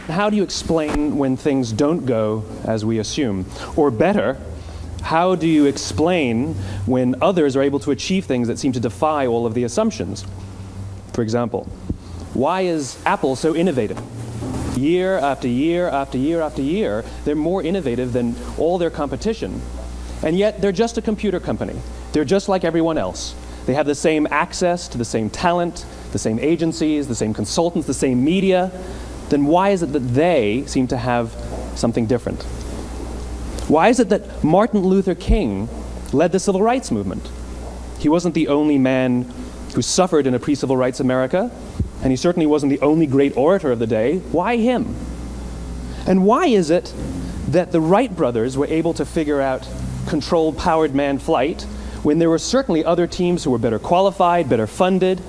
How do you explain when things don't go as we assume? Or better, how do you explain when others are able to achieve things that seem to defy all of the assumptions? For example, why is Apple so innovative? Year after year after year after year, they're more innovative than all their competition. And yet, they're just a computer company. They're just like everyone else. They have the same access to the same talent, the same agencies, the same consultants, the same media. Then why is it that they seem to have something different? Why is it that Martin Luther King led the civil rights movement? He wasn't the only man who suffered in a pre-civil rights America, and he certainly wasn't the only great orator of the day. Why him? And why is it that the Wright brothers were able to figure out controlled powered manned flight when there were certainly other teams who were better qualified, better funded,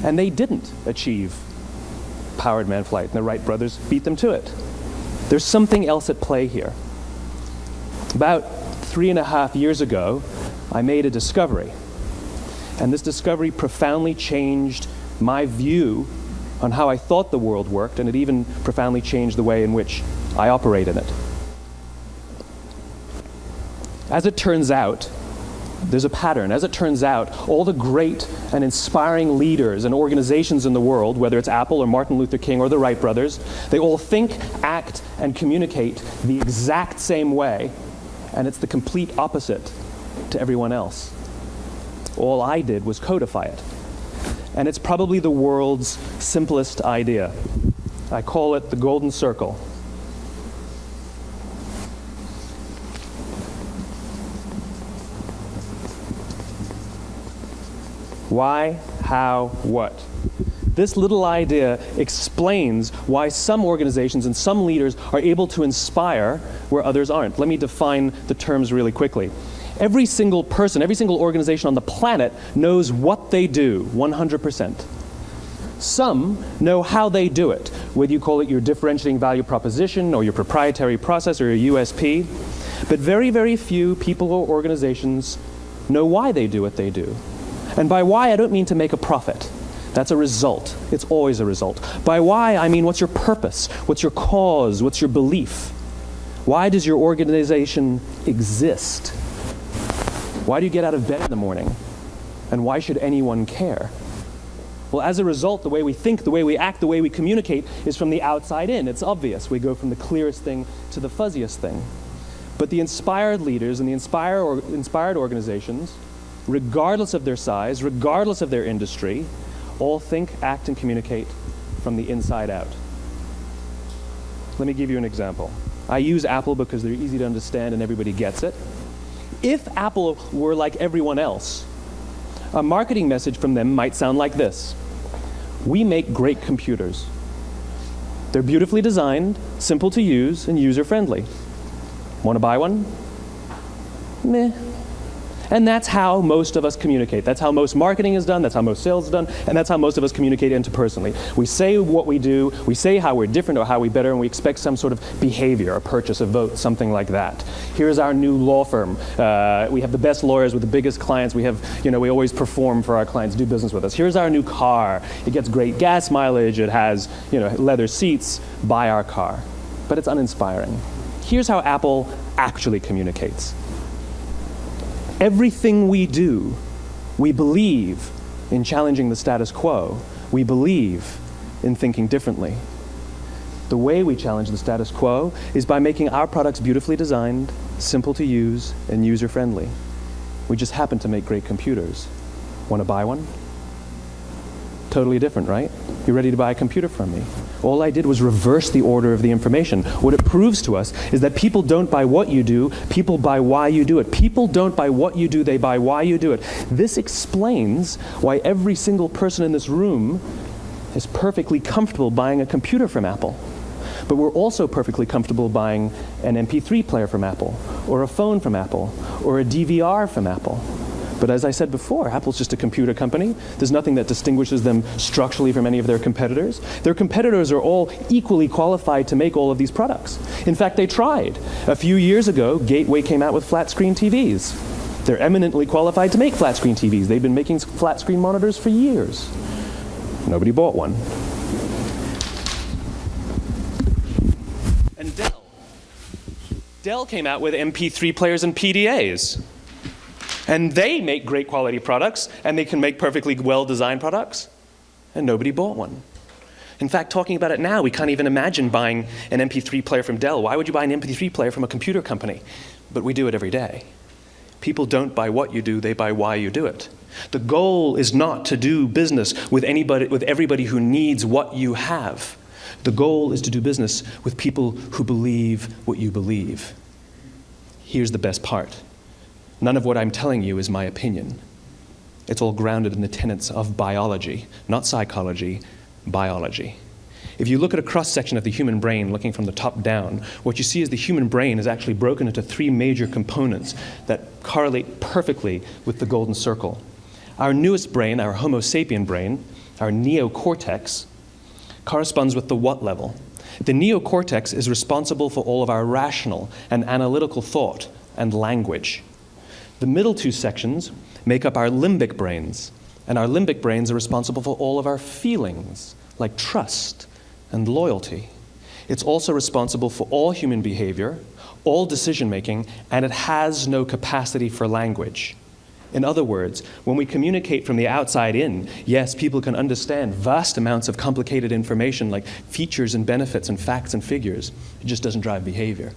and they didn't achieve powered manned flight, and the Wright brothers beat them to it? There's something else at play here. About 3.5 years ago, I made a discovery, and this discovery profoundly changed my view on how I thought the world worked, and it even profoundly changed the way in which I operate in it. As it turns out, there's a pattern. As it turns out, all the great and inspiring leaders and organizations in the world, whether it's Apple or Martin Luther King or the Wright brothers, they all think, act, and communicate the exact same way, and it's the complete opposite to everyone else. All I did was codify it. And it's probably the world's simplest idea. I call it the golden circle. Why, how, what? This little idea explains why some organizations and some leaders are able to inspire where others aren't. Let me define the terms really quickly. Every single person, every single organization on the planet knows what they do, 100%. Some know how they do it, whether you call it your differentiating value proposition or your proprietary process or your USP. But very, very few people or organizations know why they do what they do. And by why, I don't mean to make a profit. That's a result. It's always a result. By why, I mean what's your purpose? What's your cause? What's your belief? Why does your organization exist? Why do you get out of bed in the morning? And why should anyone care? Well, as a result, the way we think, the way we act, the way we communicate is from the outside in. It's obvious. We go from the clearest thing to the fuzziest thing. But the inspired leaders and the inspired organizations, regardless of their size, regardless of their industry, all think, act, and communicate from the inside out. Let me give you an example. I use Apple because they're easy to understand and everybody gets it. If Apple were like everyone else, a marketing message from them might sound like this: we make great computers. They're beautifully designed, simple to use, and user-friendly. Want to buy one? Meh. And that's how most of us communicate. That's how most marketing is done, that's how most sales is done, and that's how most of us communicate interpersonally. We say what we do, we say how we're different or how we better, and we expect some sort of behavior, a purchase, a vote, something like that. Here's our new law firm. We have the best lawyers with the biggest clients. We have, we always perform for our clients, do business with us. Here's our new car. It gets great gas mileage. It has, leather seats. Buy our car. But it's uninspiring. Here's how Apple actually communicates. Everything we do, we believe in challenging the status quo. We believe in thinking differently. The way we challenge the status quo is by making our products beautifully designed, simple to use, and user-friendly. We just happen to make great computers. Want to buy one? Totally different, right? You're ready to buy a computer from me. All I did was reverse the order of the information. What it proves to us is that people don't buy what you do, people buy why you do it. People don't buy what you do, they buy why you do it. This explains why every single person in this room is perfectly comfortable buying a computer from Apple. But we're also perfectly comfortable buying an MP3 player from Apple, or a phone from Apple, or a DVR from Apple. But as I said before, Apple's just a computer company. There's nothing that distinguishes them structurally from any of their competitors. Their competitors are all equally qualified to make all of these products. In fact, they tried. A few years ago, Gateway came out with flat-screen TVs. They're eminently qualified to make flat-screen TVs. They've been making flat-screen monitors for years. Nobody bought one. Dell came out with MP3 players and PDAs. And they make great quality products, and they can make perfectly well-designed products, and nobody bought one. In fact, talking about it now, we can't even imagine buying an MP3 player from Dell. Why would you buy an MP3 player from a computer company? But we do it every day. People don't buy what you do, they buy why you do it. The goal is not to do business with everybody who needs what you have. The goal is to do business with people who believe what you believe. Here's the best part. None of what I'm telling you is my opinion. It's all grounded in the tenets of biology, not psychology, biology. If you look at a cross-section of the human brain, looking from the top down, what you see is the human brain is actually broken into three major components that correlate perfectly with the golden circle. Our newest brain, our Homo sapien brain, our neocortex, corresponds with the what level. The neocortex is responsible for all of our rational and analytical thought and language. The middle two sections make up our limbic brains, and our limbic brains are responsible for all of our feelings, like trust and loyalty. It's also responsible for all human behavior, all decision-making, and it has no capacity for language. In other words, when we communicate from the outside in, yes, people can understand vast amounts of complicated information like features and benefits and facts and figures. It just doesn't drive behavior.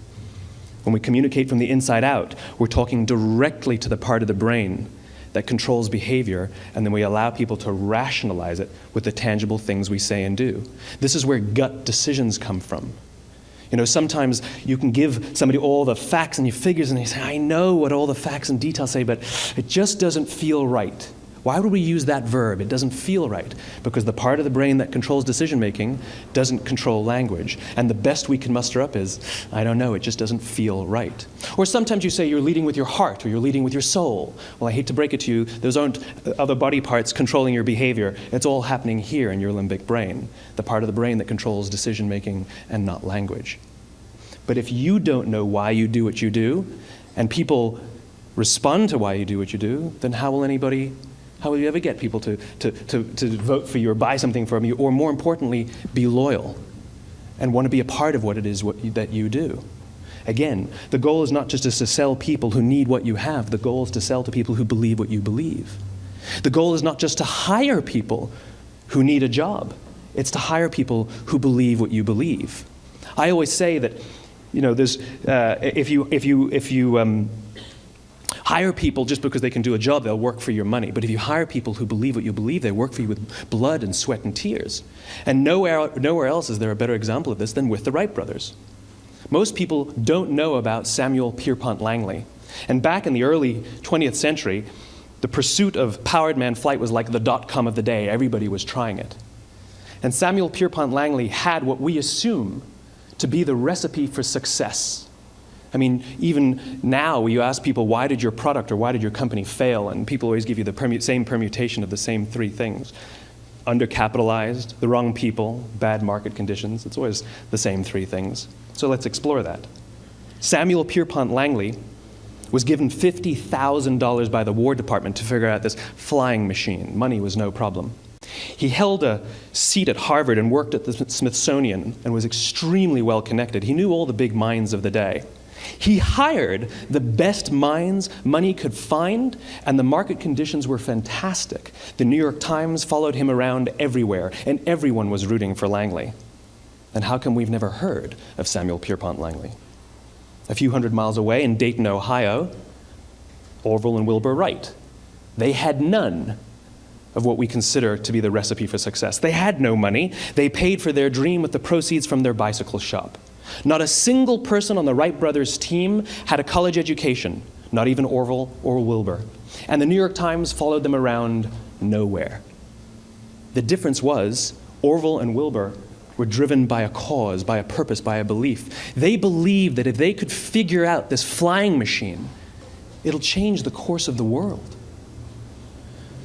When we communicate from the inside out, we're talking directly to the part of the brain that controls behavior, and then we allow people to rationalize it with the tangible things we say and do. This is where gut decisions come from. You know, sometimes you can give somebody all the facts and your figures, and they say, I know what all the facts and details say, but it just doesn't feel right. Why would we use that verb? It doesn't feel right. Because the part of the brain that controls decision-making doesn't control language. And the best we can muster up is, I don't know, it just doesn't feel right. Or sometimes you say you're leading with your heart or you're leading with your soul. Well, I hate to break it to you, those aren't other body parts controlling your behavior. It's all happening here in your limbic brain, the part of the brain that controls decision-making and not language. But if you don't know why you do what you do, and people respond to why you do what you do, then how will you ever get people to vote for you or buy something from you, or more importantly, be loyal and want to be a part of what it is that you do? Again, the goal is not just to sell people who need what you have. The goal is to sell to people who believe what you believe. The goal is not just to hire people who need a job. It's to hire people who believe what you believe. I always say that, you know, there's if you hire people just because they can do a job, they'll work for your money. But if you hire people who believe what you believe, they work for you with blood and sweat and tears. And nowhere else is there a better example of this than with the Wright brothers. Most people don't know about Samuel Pierpont Langley. And back in the early 20th century, the pursuit of powered man flight was like the dot-com of the day. Everybody was trying it. And Samuel Pierpont Langley had what we assume to be the recipe for success. I mean, even now, you ask people, why did your product or why did your company fail? And people always give you the same permutation of the same three things. Undercapitalized, the wrong people, bad market conditions. It's always the same three things. So let's explore that. Samuel Pierpont Langley was given $50,000 by the War Department to figure out this flying machine. Money was no problem. He held a seat at Harvard and worked at the Smithsonian and was extremely well connected. He knew all the big minds of the day. He hired the best minds money could find, and the market conditions were fantastic. The New York Times followed him around everywhere, and everyone was rooting for Langley. And how come we've never heard of Samuel Pierpont Langley? A few hundred miles away in Dayton, Ohio, Orville and Wilbur Wright. They had none of what we consider to be the recipe for success. They had no money. They paid for their dream with the proceeds from their bicycle shop. Not a single person on the Wright brothers' team had a college education, not even Orville or Wilbur. And the New York Times followed them around nowhere. The difference was Orville and Wilbur were driven by a cause, by a purpose, by a belief. They believed that if they could figure out this flying machine, it'll change the course of the world.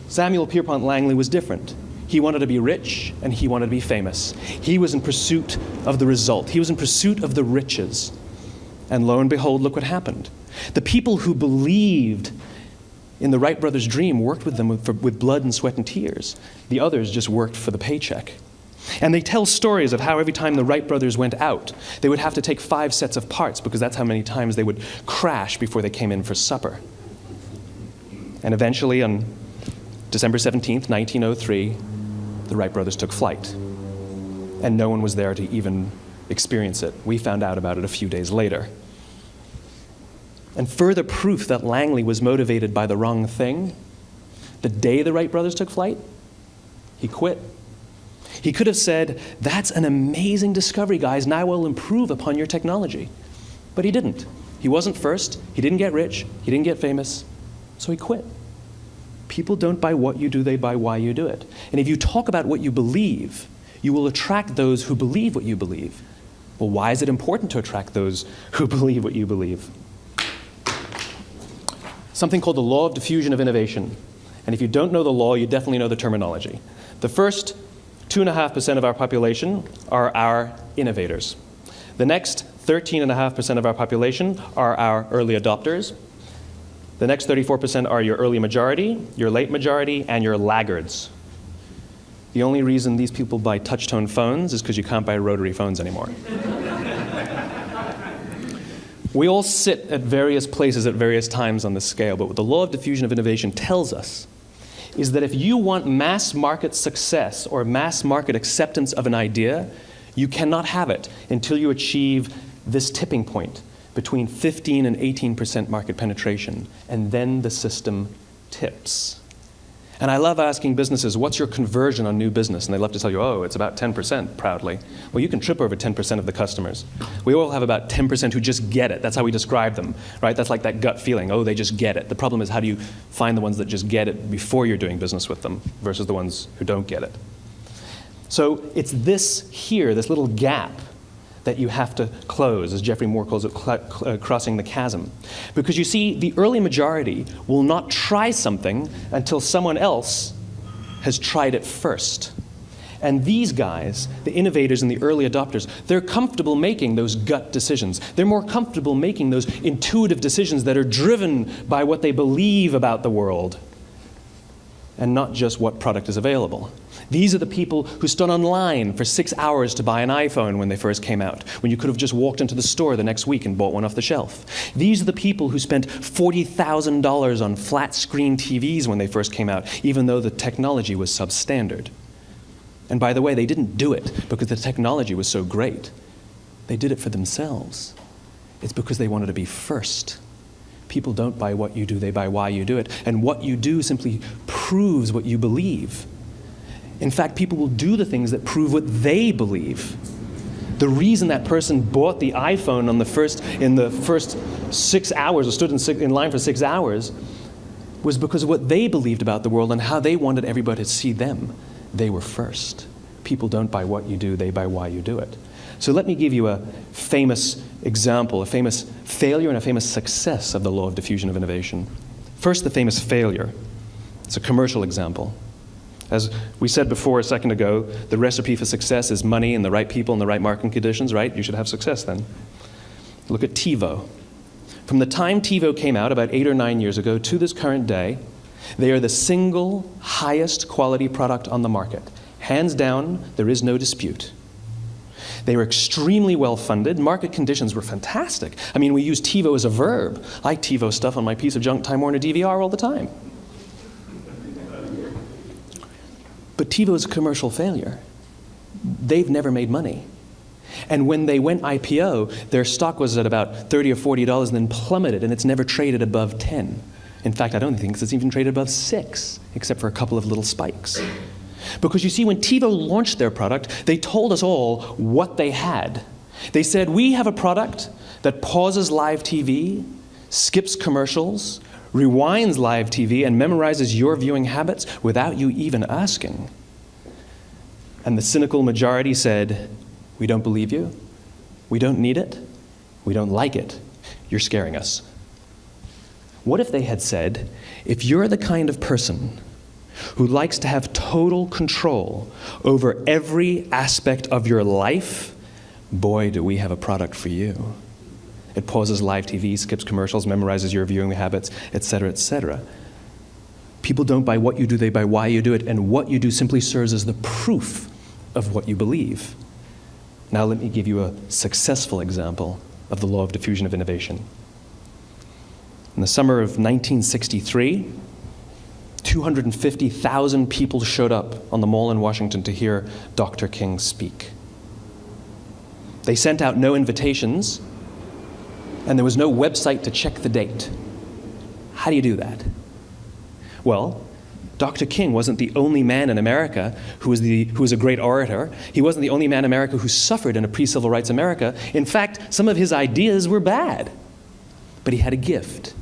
Samuel Pierpont Langley was different. He wanted to be rich, and he wanted to be famous. He was in pursuit of the result. He was in pursuit of the riches. And lo and behold, look what happened. The people who believed in the Wright brothers' dream worked with them with blood and sweat and tears. The others just worked for the paycheck. And they tell stories of how every time the Wright brothers went out, they would have to take 5 sets of parts because that's how many times they would crash before they came in for supper. And eventually, on December 17th, 1903, the Wright brothers took flight. And no one was there to even experience it. We found out about it a few days later. And further proof that Langley was motivated by the wrong thing, the day the Wright brothers took flight, he quit. He could have said, "That's an amazing discovery, guys. Now we'll improve upon your technology." But he didn't. He wasn't first. He didn't get rich. He didn't get famous. So he quit. People don't buy what you do, they buy why you do it. And if you talk about what you believe, you will attract those who believe what you believe. Well, why is it important to attract those who believe what you believe? Something called the law of diffusion of innovation. And if you don't know the law, you definitely know the terminology. The first 2.5% of our population are our innovators. The next 13.5% of our population are our early adopters. The next 34% are your early majority, your late majority, and your laggards. The only reason these people buy touch-tone phones is because you can't buy rotary phones anymore. We all sit at various places at various times on the scale, but what the law of diffusion of innovation tells us is that if you want mass market success or mass market acceptance of an idea, you cannot have it until you achieve this tipping point between 15 and 18% market penetration, and then the system tips. And I love asking businesses, what's your conversion on new business? And they love to tell you, oh, it's about 10%, proudly. Well, you can trip over 10% of the customers. We all have about 10% who just get it. That's how we describe them, right? That's like that gut feeling, oh, they just get it. The problem is, how do you find the ones that just get it before you're doing business with them versus the ones who don't get it? So it's this here, this little gap, that you have to close, as Geoffrey Moore calls it, crossing the chasm. Because you see, the early majority will not try something until someone else has tried it first. And these guys, the innovators and the early adopters, they're comfortable making those gut decisions. They're more comfortable making those intuitive decisions that are driven by what they believe about the world and not just what product is available. These are the people who stood online for 6 hours to buy an iPhone when they first came out, when you could have just walked into the store the next week and bought one off the shelf. These are the people who spent $40,000 on flat screen TVs when they first came out, even though the technology was substandard. And by the way, they didn't do it because the technology was so great. They did it for themselves. It's because they wanted to be first. People don't buy what you do, they buy why you do it. And what you do simply proves what you believe. In fact, people will do the things that prove what they believe. The reason that person bought the iPhone in the first 6 hours, or stood in line for 6 hours, was because of what they believed about the world and how they wanted everybody to see them. They were first. People don't buy what you do, they buy why you do it. So let me give you a famous example, a famous failure and a famous success of the law of diffusion of innovation. First, the famous failure. It's a commercial example. As we said before a second ago, the recipe for success is money and the right people and the right marketing conditions, right? You should have success then. Look at TiVo. From the time TiVo came out about 8 or 9 years ago to this current day, they are the single highest quality product on the market. Hands down, there is no dispute. They were extremely well funded. Market conditions were fantastic. I mean, we use TiVo as a verb. I TiVo stuff on my piece of junk Time Warner DVR all the time. But TiVo is a commercial failure. They've never made money. And when they went IPO, their stock was at about $30 or $40 and then plummeted, and it's never traded above 10. In fact, I don't think it's even traded above 6, except for a couple of little spikes. Because you see, when TiVo launched their product, they told us all what they had. They said, we have a product that pauses live TV, skips commercials, rewinds live TV, and memorizes your viewing habits without you even asking. And the cynical majority said, we don't believe you, we don't need it, we don't like it, you're scaring us. What if they had said, if you're the kind of person who likes to have total control over every aspect of your life, boy, do we have a product for you. It pauses live TV, skips commercials, memorizes your viewing habits, etc., etc. People don't buy what you do, they buy why you do it, and what you do simply serves as the proof of what you believe. Now let me give you a successful example of the law of diffusion of innovation. In the summer of 1963, 250,000 people showed up on the Mall in Washington to hear Dr. King speak. They sent out no invitations, and there was no website to check the date. How do you do that? Well, Dr. King wasn't the only man in America who was a great orator. He wasn't the only man in America who suffered in a pre-civil rights America. In fact, some of his ideas were bad. But he had a gift.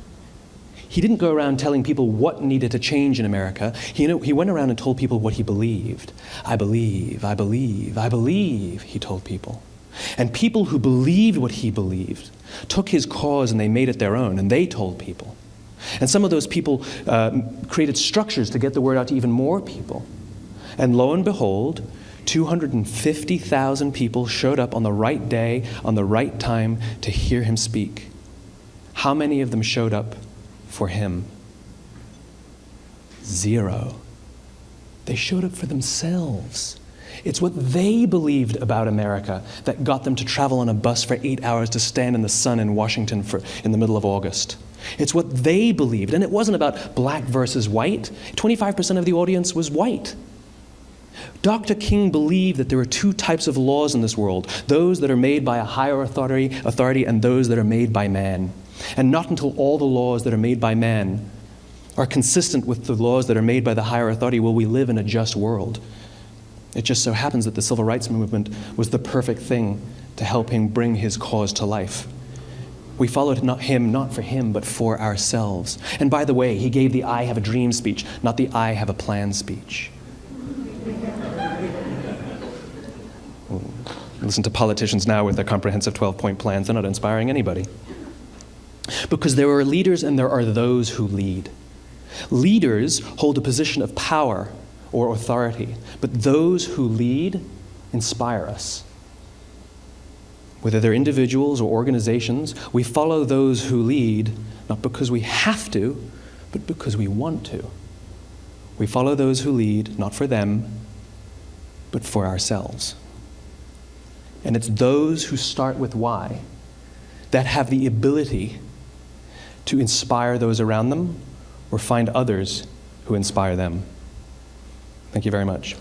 He didn't go around telling people what needed to change in America. He went around and told people what he believed. I believe, I believe, I believe, he told people. And people who believed what he believed took his cause and they made it their own, and they told people. And some of those people created structures to get the word out to even more people. And lo and behold, 250,000 people showed up on the right day, on the right time to hear him speak. How many of them showed up for him? 0. They showed up for themselves. It's what they believed about America that got them to travel on a bus for 8 hours to stand in the sun in Washington in the middle of August. It's what they believed, and it wasn't about black versus white. 25% of the audience was white. Dr. King believed that there are 2 types of laws in this world, those that are made by a higher authority and those that are made by man. And not until all the laws that are made by man are consistent with the laws that are made by the higher authority will we live in a just world. It just so happens that the civil rights movement was the perfect thing to help him bring his cause to life. We followed him not for him, but for ourselves. And by the way, he gave the I have a dream speech, not the I have a plan speech. Listen to politicians now with their comprehensive 12-point plans. They're not inspiring anybody. Because there are leaders and there are those who lead. Leaders hold a position of power or authority, but those who lead inspire us. Whether they're individuals or organizations, we follow those who lead, not because we have to, but because we want to. We follow those who lead, not for them, but for ourselves. And it's those who start with why that have the ability to inspire those around them or find others who inspire them. Thank you very much.